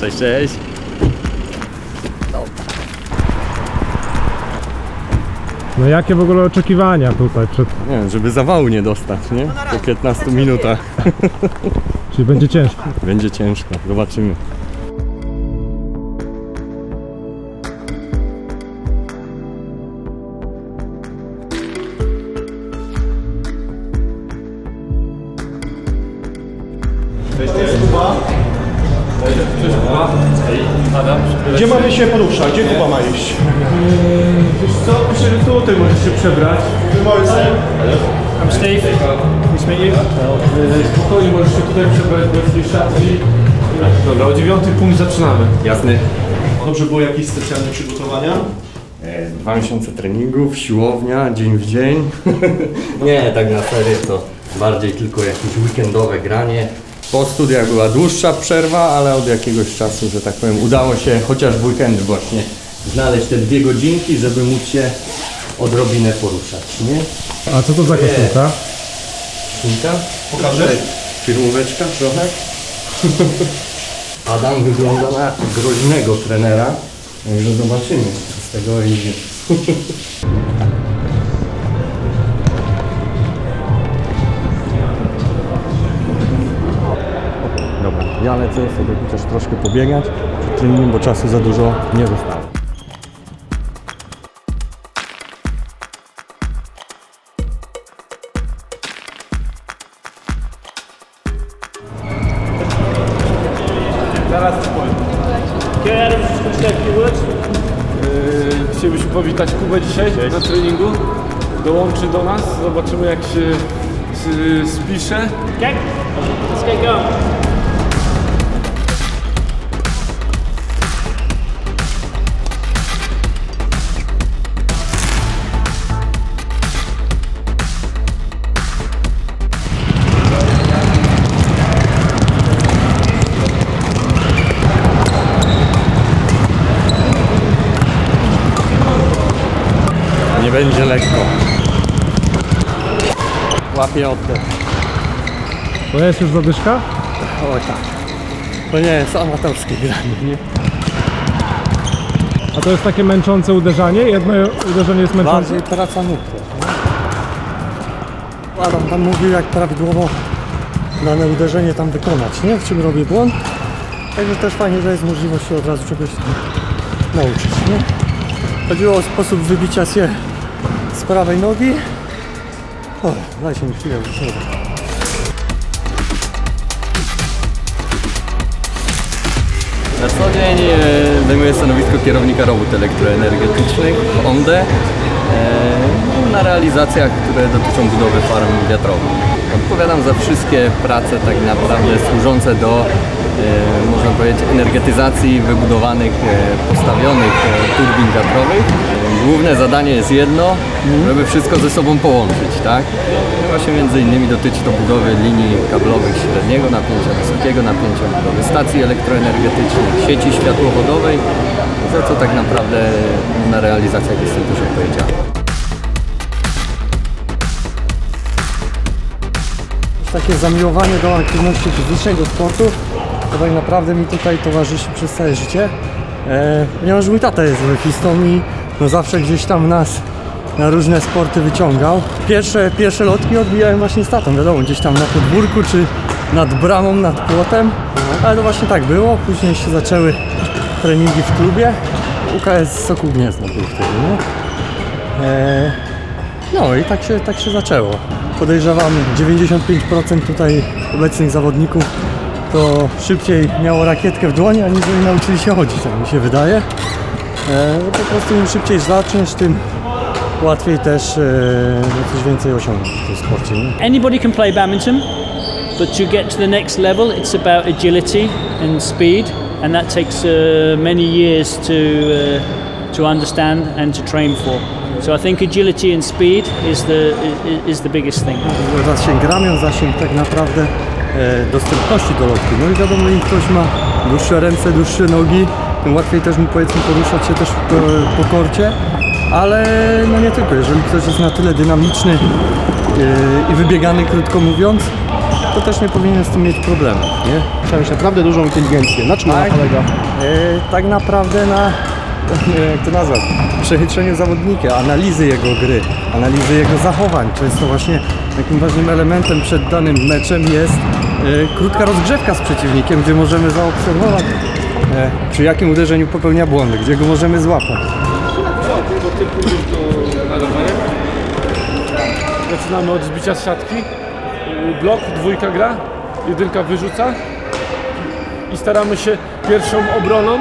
Cześć, cześć. No jakie w ogóle oczekiwania tutaj przed... Nie wiem, żeby zawału nie dostać, nie? Po 15 minutach. Czyli będzie ciężko. Będzie ciężko, zobaczymy. Gdzie mamy się poruszać? Gdzie Kuba ma iść? Wiesz co, myślę, że tutaj możesz się przebrać. I'm Steve. Nice to meet you. Spokojnie możesz się tutaj przebrać bez tej szatni. Dobra, o 9 punkt zaczynamy. Jasny. Dobrze, było jakieś specjalne przygotowania? 2 miesiące treningów, siłownia, dzień w dzień. Nie, tak na serio to bardziej tylko jakieś weekendowe granie. Po studiach była dłuższa przerwa, ale od jakiegoś czasu, że tak powiem, udało się chociaż w weekendy właśnie znaleźć te 2 godzinki, żeby móc się odrobinę poruszać, nie? A co to za koszulka? Koszulka? Pokażę? Firmóweczka trochę. Adam wygląda na groźnego trenera, także zobaczymy, co z tego idzie. Dobra, ja lecę sobie chociaż troszkę pobiegać przed treningiem, bo czasu za dużo nie zostało. Zaraz powiem. Chcielibyśmy powitać Kubę dzisiaj na treningu. Dołączy do nas, zobaczymy jak się spisze. Okay, let's get going. Nie będzie lekko. Łapię oddech. To jest już zadyszka? Oj tak. To nie jest amatorskie granie, nie? A to jest takie męczące uderzanie? Jedno uderzenie jest męczące? Bardziej praca nóg. Adam tam mówił, jak prawidłowo dane uderzenie tam wykonać, nie? W czym robię błąd. Także też fajnie, że jest możliwość się od razu czegoś nauczyć, nie? Chodziło o sposób wybicia się z prawej nogi. O, dajcie mi chwilę, już na co dzień zajmuję stanowisko kierownika robót elektroenergetycznych w ONDE na realizacjach, które dotyczą budowy farm wiatrowych. Odpowiadam za wszystkie prace tak naprawdę służące do, można powiedzieć, energetyzacji wybudowanych, postawionych turbin wiatrowych. Główne zadanie jest jedno, żeby wszystko ze sobą połączyć, tak? No właśnie między innymi dotyczy to budowy linii kablowych średniego napięcia, wysokiego napięcia, budowy stacji elektroenergetycznych, sieci światłowodowej, za co tak naprawdę na realizacjach jestem też odpowiedzialny. Takie zamiłowanie do aktywności fizycznej, do sportu, to tak naprawdę mi tutaj towarzyszy przez całe życie. Ponieważ mój tata jest wefistą i no zawsze gdzieś tam nas na różne sporty wyciągał. Pierwsze lotki odbijałem właśnie z tatą, wiadomo, gdzieś tam na podwórku czy nad bramą, nad płotem. Ale to właśnie tak było, później się zaczęły treningi w klubie. UKS Sokół Gniezno był wtedy, nie? No i tak się zaczęło. Podejrzewam 95% tutaj obecnych zawodników to szybciej miało rakietkę w dłoni, aniżeli nauczyli się chodzić, tak mi się wydaje. Po prostu im szybciej zaczniesz, tym łatwiej też coś więcej osiągnąć w tym sporcie. Nie? Anybody can play badminton, but to get to the next level, it's about agility and speed, and that takes many years to understand and to train for. So I think agility and speed is the biggest thing. Zasięg ramion, zasięg tak naprawdę dostępności do lotki. No i wiadomo, im ktoś ma dłuższe ręce, dłuższe nogi, tym łatwiej też mu, powiedzmy, poruszać się też po korcie. Ale no nie tylko, jeżeli ktoś jest na tyle dynamiczny i wybiegany, krótko mówiąc, to też nie powinien z tym mieć problemów, nie? Trzeba mieć naprawdę dużą inteligencję. Na czym ona polega? Tak naprawdę na, jak to nazwać, przechytrzeniu zawodnika, analizy jego gry, analizy jego zachowań. Często właśnie takim ważnym elementem przed danym meczem jest krótka rozgrzewka z przeciwnikiem, gdzie możemy zaobserwować, przy jakim uderzeniu popełnia błędy, gdzie go możemy złapać. Zaczynamy od zbicia z siatki. Blok, dwójka gra, jedynka wyrzuca i staramy się pierwszą obroną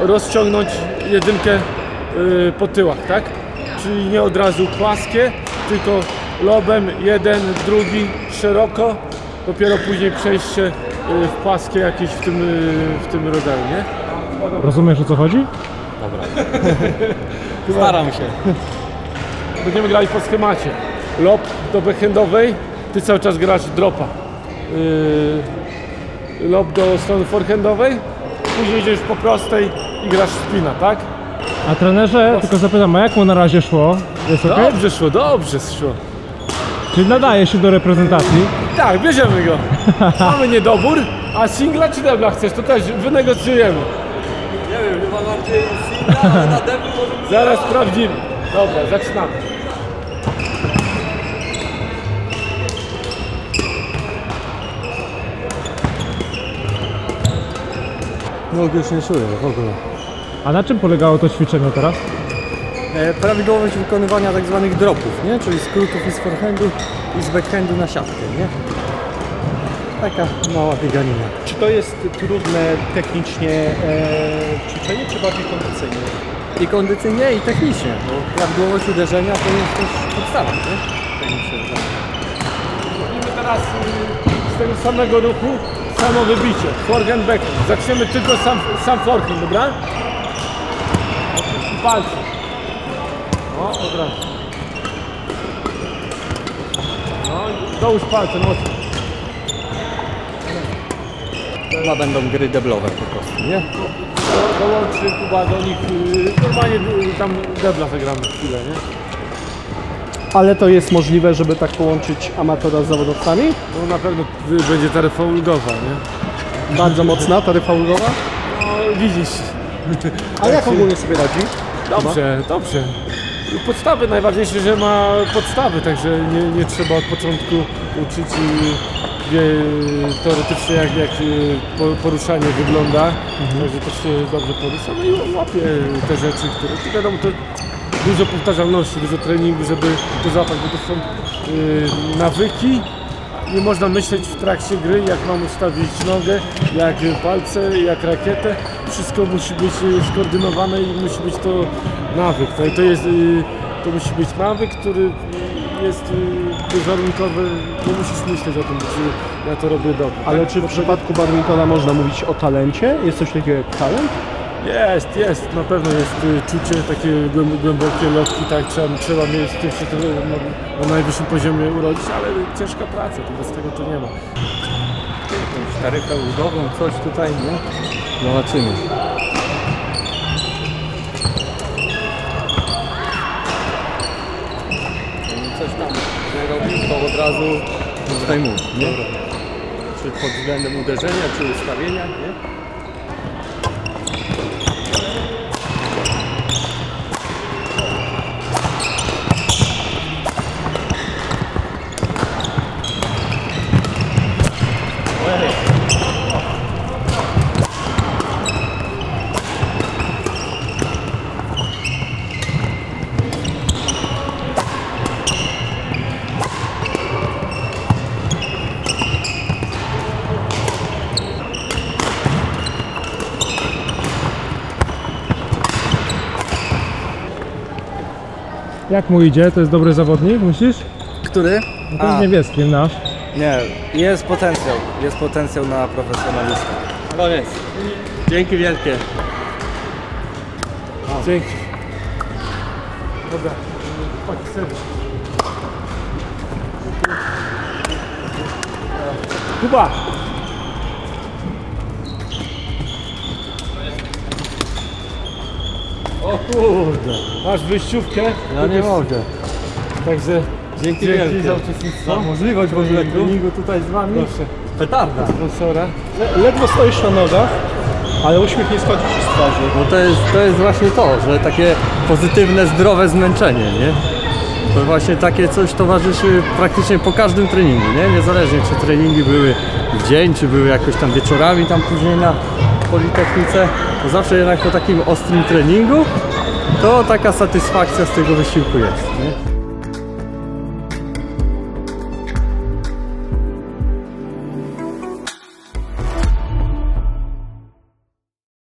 rozciągnąć jedynkę po tyłach, tak? Czyli nie od razu płaskie, tylko lobem jeden, drugi, szeroko, dopiero później przejście w płaskie jakieś w tym rodzaju, nie? Rozumiesz, o co chodzi? Staram się. Będziemy grali po schemacie. Lob do backhandowej, ty cały czas grasz dropa. Lob do strony forehandowej, później idziesz po prostej i grasz spina, tak? A trenerze, tylko zapytam, a jak mu na razie szło? Jest ok? Dobrze szło. Czyli nadaje się do reprezentacji? Tak, bierzemy go. Mamy niedobór, a singla czy debla chcesz, to też wynegocjujemy. Nie wiem, chyba bardziej singla, ale na deblu może... Zaraz sprawdzimy. Dobra, zaczynamy. Nogi już nie czuję w ogóle. A na czym polegało to ćwiczenie teraz? Prawidłowość wykonywania tak zwanych dropów, nie? Czyli skrótów i z forehandu i z backhandu na siatkę, nie? Taka mała bieganina. Czy to jest trudne technicznie ćwiczenie, czy bardziej kondycyjnie? I kondycyjnie, i technicznie, bo prawidłowość uderzenia to jest też podstawa, nie? Tak mi się wydaje. Robimy teraz z tego samego ruchu samo wybicie. Forehand, backhand. Zaczniemy tylko sam forehand, dobra? I palce. O, dobra. No i dołóż palce mocno. Chyba będą gry deblowe po prostu, nie? Dołączy Kuba do nich, normalnie tam debla zagramy chwilę, nie? Ale to jest możliwe, żeby tak połączyć amatora z zawodowcami? No na pewno będzie taryfa ulgowa, nie? Bardzo mocna taryfa ulgowa? No widzisz. A jak ogólnie sobie radzi? Dobrze. Podstawy, najważniejsze, że ma podstawy, także nie trzeba od początku uczyć i wie teoretycznie jak poruszanie wygląda, także to się dobrze porusza, no i łapie te rzeczy, które, wiadomo, to dużo powtarzalności, dużo treningu, żeby to złapać, bo to są nawyki. Nie można myśleć w trakcie gry, jak mam ustawić nogę, jak palce, jak rakietę. Wszystko musi być skoordynowane i musi być to nawyk. No i to musi być nawyk, który jest bezwarunkowy. Nie musisz myśleć o tym, czy ja to robię dobrze. Ale czy w przypadku badmintona można mówić o talencie? Jest coś takiego jak talent? Jest, na pewno jest czucie, takie głębokie lotki, tak, trzeba mieć z tym się na najwyższym poziomie urodzić, ale ciężka praca, to bez tego to nie ma. Jakąś taryfę ulgową, coś tutaj, nie? Zobaczymy. Coś tam nie robił, to od razu tutaj mów, nie? Czy pod względem uderzenia, czy ustawienia, nie? Jak mu idzie? To jest dobry zawodnik, myślisz? Który? No to jest niebieskim nasz. Nie, jest potencjał na profesjonalistę. Koniec. Dzięki wielkie. Dzięki. Dobra, chodź, chcemy. Kuba! O kurde. Masz wyjściówkę? Ja nie mogę. Także Dzięki za uczestnictwo. Możliwość w ogóle treningu tutaj z wami. Proszę. Petarda. Sponsora. Ledwo stoisz na nogach, ale uśmiech nie schodzi ci z twarzy. No to jest właśnie to, że takie pozytywne, zdrowe zmęczenie, nie? To właśnie takie coś towarzyszy praktycznie po każdym treningu, nie? Niezależnie czy treningi były w dzień, czy były jakoś tam wieczorami tam później na Politechnice, to zawsze jednak po takim ostrym treningu to taka satysfakcja z tego wysiłku jest, nie?